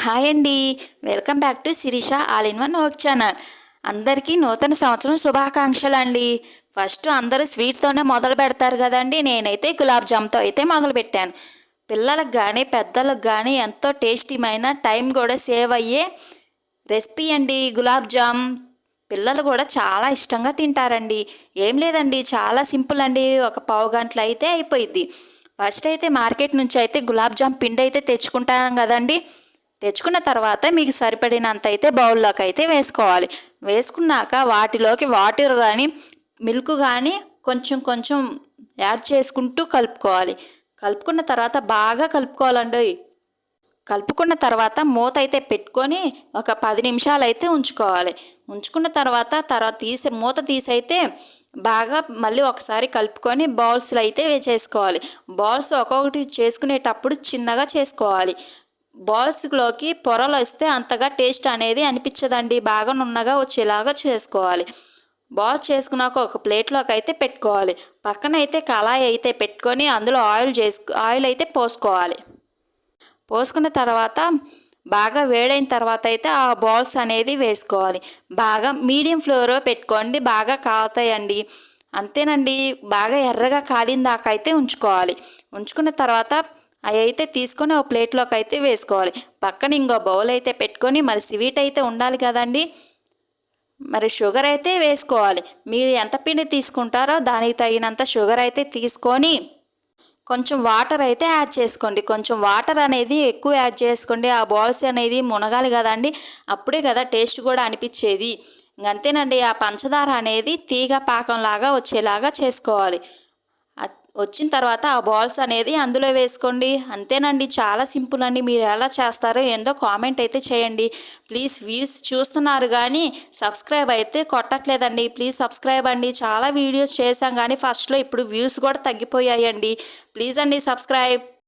Hi అండి. Welcome back to Sirisha all in one work channel. అందరికీ నూతన సంవత్సరం శుభాకాంక్షలు అండి. ఫస్ట్ అందరూ స్వీట్తోనే మొదలు పెడతారు కదండి. నేనైతే గులాబ్ జామ్తో అయితే మొదలుపెట్టాను. పిల్లలకు కానీ పెద్దలకు కానీ ఎంతో టేస్టీమైన టైం కూడా సేవ్ అయ్యే రెసిపీ అండి గులాబ్ జామ్. పిల్లలు కూడా చాలా ఇష్టంగా తింటారండి. ఏం లేదండి, చాలా సింపుల్ అండి. ఒక పావు గంటలు అయితే అయిపోయిద్ది. ఫస్ట్ అయితే మార్కెట్ నుంచి అయితే గులాబ్ జామ్ పిండి అయితే తెచ్చుకుంటాం కదండి. తెచ్చుకున్న తర్వాత మీకు సరిపడినంత అయితే బౌల్లోకి అయితే వేసుకోవాలి. వేసుకున్నాక వాటిలోకి వాటర్ కానీ మిల్క్ కానీ కొంచెం కొంచెం యాడ్ చేసుకుంటూ కలుపుకోవాలి. కలుపుకున్న తర్వాత బాగా కలుపుకోవాలండి. కలుపుకున్న తర్వాత మూత అయితే పెట్టుకొని ఒక 10 నిమిషాలు అయితే ఉంచుకోవాలి. ఉంచుకున్న తర్వాత మూత తీసైతే బాగా మళ్ళీ ఒకసారి కలుపుకొని బౌల్స్లో అయితే వేసేసుకోవాలి. బౌల్స్ ఒక్కొక్కటి చేసుకునేటప్పుడు చిన్నగా చేసుకోవాలి. బాల్స్లోకి పొరలు వస్తే అంతగా టేస్ట్ అనేది అనిపించదండి. బాగా నున్నగా వచ్చేలాగా చేసుకోవాలి. బాల్స్ చేసుకున్నాక ఒక ప్లేట్లోకి అయితే పెట్టుకోవాలి. పక్కన అయితే కళాయి అయితే పెట్టుకొని అందులో ఆయిల్ అయితే పోసుకోవాలి. పోసుకున్న తర్వాత బాగా వేడైన తర్వాత అయితే ఆ బాల్స్ అనేది వేసుకోవాలి. బాగా మీడియం ఫ్లేమ్లో పెట్టుకోండి, బాగా కాలుతాయండి. అంతేనండి, బాగా ఎర్రగా కాలిన దాకా అయితే ఉంచుకోవాలి. ఉంచుకున్న తర్వాత అవి అయితే తీసుకొని ఒక ప్లేట్లోకి అయితే వేసుకోవాలి. పక్కన ఇంకో బౌల్ అయితే పెట్టుకొని మరి స్వీట్ అయితే ఉండాలి కదండి. మరి షుగర్ అయితే వేసుకోవాలి. మీరు ఎంత పిండి తీసుకుంటారో దానికి తగినంత షుగర్ అయితే తీసుకొని కొంచెం వాటర్ అయితే యాడ్ చేసుకోండి. కొంచెం వాటర్ అనేది ఎక్కువ యాడ్ చేసుకోండి. ఆ బాల్స్ అనేది మునగాలి కదండి, అప్పుడే కదా టేస్ట్ కూడా అనిపించేది. ఇంకంతేనండి, ఆ పంచదార అనేది తీగ పాకంలాగా వచ్చేలాగా చేసుకోవాలి. వచ్చిన తర్వాత ఆ బాల్స్ అనేది అందులో వేసుకోండి. అంతేనండి, చాలా సింపుల్ అండి. మీరు ఎలా చేస్తారో ఏందో కామెంట్ అయితే చేయండి. ప్లీజ్ వ్యూస్ చూస్తున్నారు కానీ సబ్స్క్రైబ్ అయితే కొట్టట్లేదండి. ప్లీజ్ సబ్స్క్రైబ్ అండి. చాలా వీడియోస్ చేశాం కానీ ఫస్ట్లో ఇప్పుడు వ్యూస్ కూడా తగ్గిపోయాయండి. ప్లీజ్ అండి సబ్స్క్రైబ్.